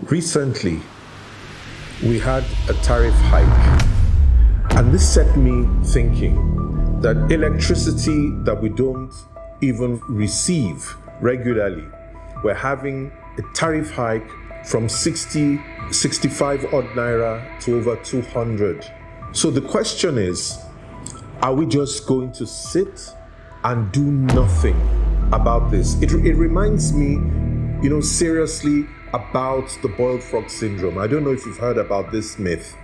Recently, we had a tariff hike, and this set me thinking that electricity that we don't even receive regularly, we're having a tariff hike from 60, 65 odd naira to over 200. So the question is, are we just going to sit and do nothing about this? It reminds me, seriously about the boiled frog syndrome. I don't know if you've heard about this myth.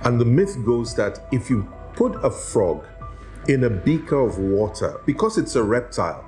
And the myth goes that if you put a frog in a beaker of water, because it's a reptile,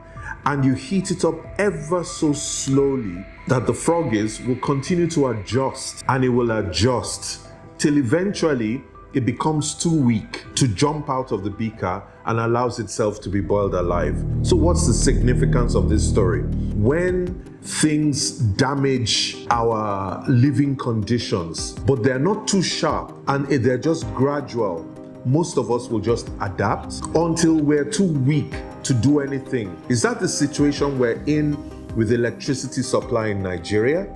and you heat it up ever so slowly, that the frog will continue to adjust, and it will adjust till eventually it becomes too weak to jump out of the beaker and allows itself to be boiled alive. So what's the significance of this story? When things damage our living conditions, but they're not too sharp and they're just gradual, most of us will just adapt until we're too weak to do anything. Is that the situation we're in with electricity supply in Nigeria?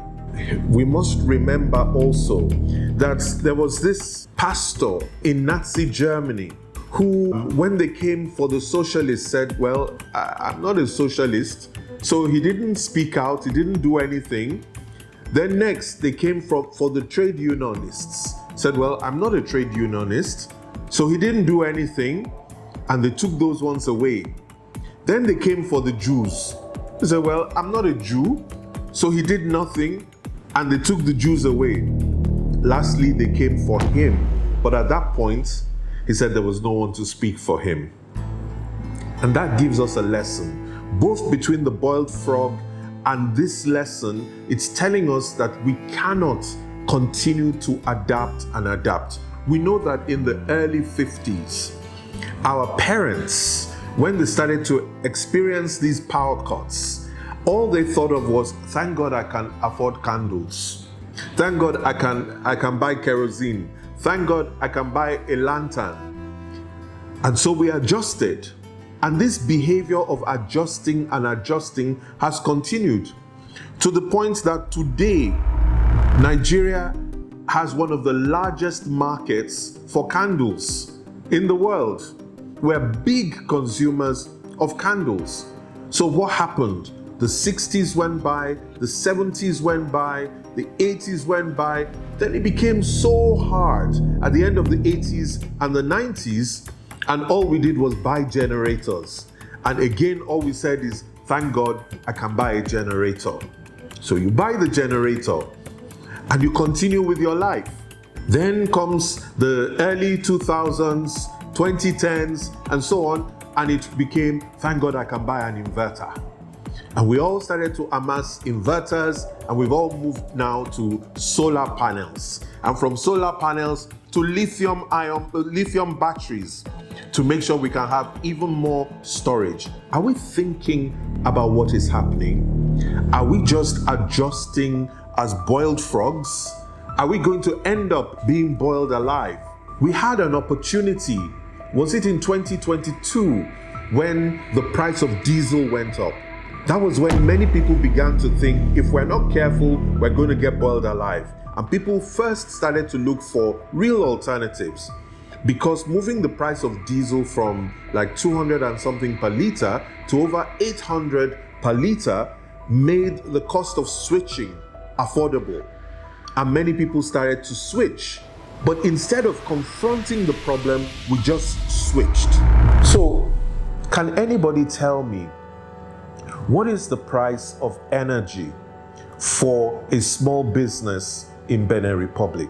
We must remember also that there was this pastor in Nazi Germany who, when they came for the socialists, said, well, I'm not a socialist. So he didn't speak out, he didn't do anything. Then next, they came for the trade unionists, said, well, I'm not a trade unionist. So he didn't do anything, and they took those ones away. Then they came for the Jews. He said, well, I'm not a Jew. So he did nothing, and they took the Jews away. Lastly, they came for him. But at that point, he said there was no one to speak for him. And that gives us a lesson. Both between the boiled frog and this lesson, it's telling us that we cannot continue to adapt and adapt. We know that in the early 50s, our parents, when they started to experience these power cuts, all they thought of was, thank God I can afford candles. Thank God I can buy kerosene. Thank God I can buy a lantern. And so we adjusted. And this behavior of adjusting and adjusting has continued to the point that today, Nigeria has one of the largest markets for candles in the world. We're big consumers of candles. So what happened? The 60s went by, the 70s went by, the 80s went by. Then it became so hard at the end of the 80s and the 90s, and all we did was buy generators. And again, all we said is, thank God I can buy a generator. So you buy the generator and you continue with your life. Then comes the early 2000s, 2010s, and so on, and it became, thank God I can buy an inverter. And we all started to amass inverters, and we've all moved now to solar panels. And from solar panels to lithium batteries to make sure we can have even more storage. Are we thinking about what is happening? Are we just adjusting as boiled frogs? Are we going to end up being boiled alive? We had an opportunity, was it in 2022, when the price of diesel went up? That was when many people began to think, if we're not careful, we're going to get boiled alive. And people first started to look for real alternatives, because moving the price of diesel from like 200 and something per liter to over 800 per liter made the cost of switching affordable. And many people started to switch. But instead of confronting the problem, we just switched. So, can anybody tell me, what is the price of energy for a small business in Benin Republic?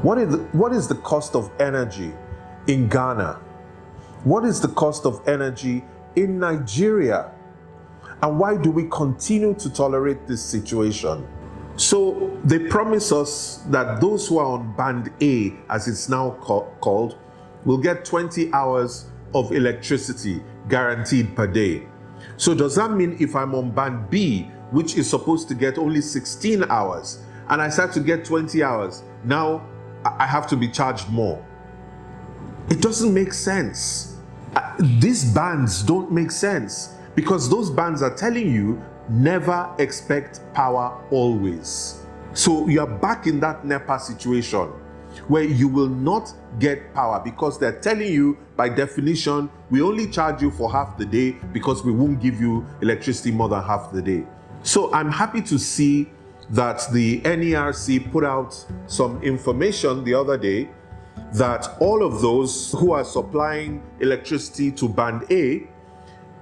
What is the cost of energy in Ghana? What is the cost of energy in Nigeria? And why do we continue to tolerate this situation? So they promise us that those who are on band A, as it's now called, will get 20 hours of electricity guaranteed per day. So does that mean if I'm on band B, which is supposed to get only 16 hours, and I start to get 20 hours, now I have to be charged more? It doesn't make sense. These bands don't make sense, because those bands are telling you never expect power always. So you are back in that NEPA situation where you will not get power because they're telling you, by definition, we only charge you for half the day because we won't give you electricity more than half the day. So I'm happy to see that the NERC put out some information the other day that all of those who are supplying electricity to Band A,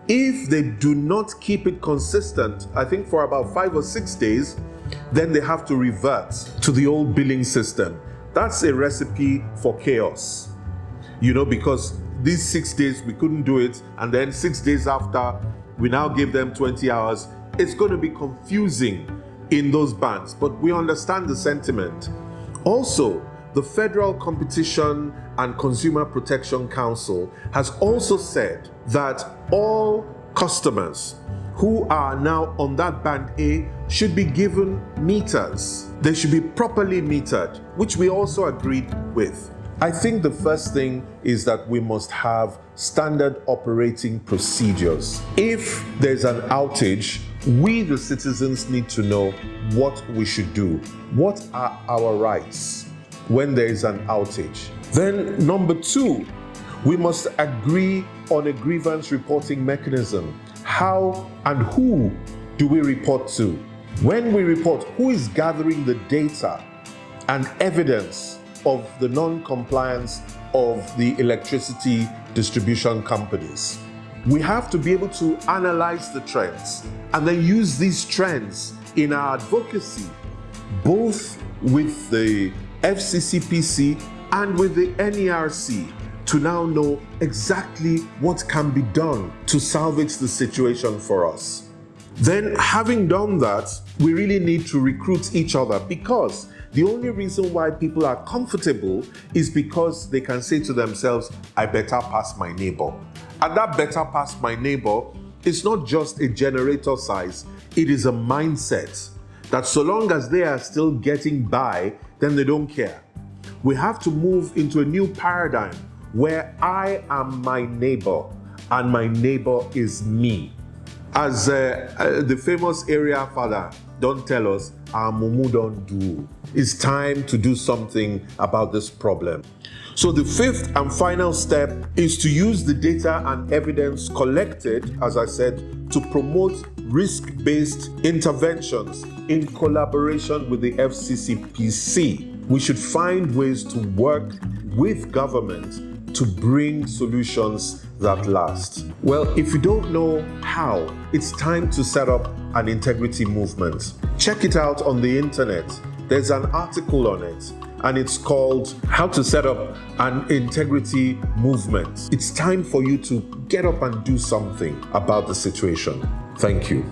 if they do not keep it consistent, I think for about 5 or 6 days, then they have to revert to the old billing system. That's a recipe for chaos, because these 6 days we couldn't do it, and then 6 days after we now give them 20 hours. It's going to be confusing in those bands, but we understand the sentiment. Also, the Federal Competition and Consumer Protection Council has also said that all customers who are now on that Band A should be given meters. They should be properly metered, which we also agreed with. I think the first thing is that we must have standard operating procedures. If there's an outage, we the citizens need to know what we should do. What are our rights when there is an outage? Then number 2, we must agree on a grievance reporting mechanism. How and who do we report to? When we report, who is gathering the data and evidence of the non-compliance of the electricity distribution companies? We have to be able to analyze the trends and then use these trends in our advocacy, both with the FCCPC and with the NERC, to now know exactly what can be done to salvage the situation for us. Then, having done that, we really need to recruit each other, because the only reason why people are comfortable is because they can say to themselves, I better pass my neighbor. And that better pass my neighbor is not just a generator size, it is a mindset that so long as they are still getting by, then they don't care. We have to move into a new paradigm where I am my neighbor and my neighbor is me. As the famous area father don't tell us, our mumu don't do. It's time to do something about this problem. So the 5th and final step is to use the data and evidence collected, as I said, to promote risk-based interventions in collaboration with the FCCPC. We should find ways to work with government to bring solutions that last. Well, if you don't know how, it's time to set up an integrity movement. Check it out on the internet. There's an article on it, and it's called How to Set Up an Integrity Movement. It's time for you to get up and do something about the situation. Thank you.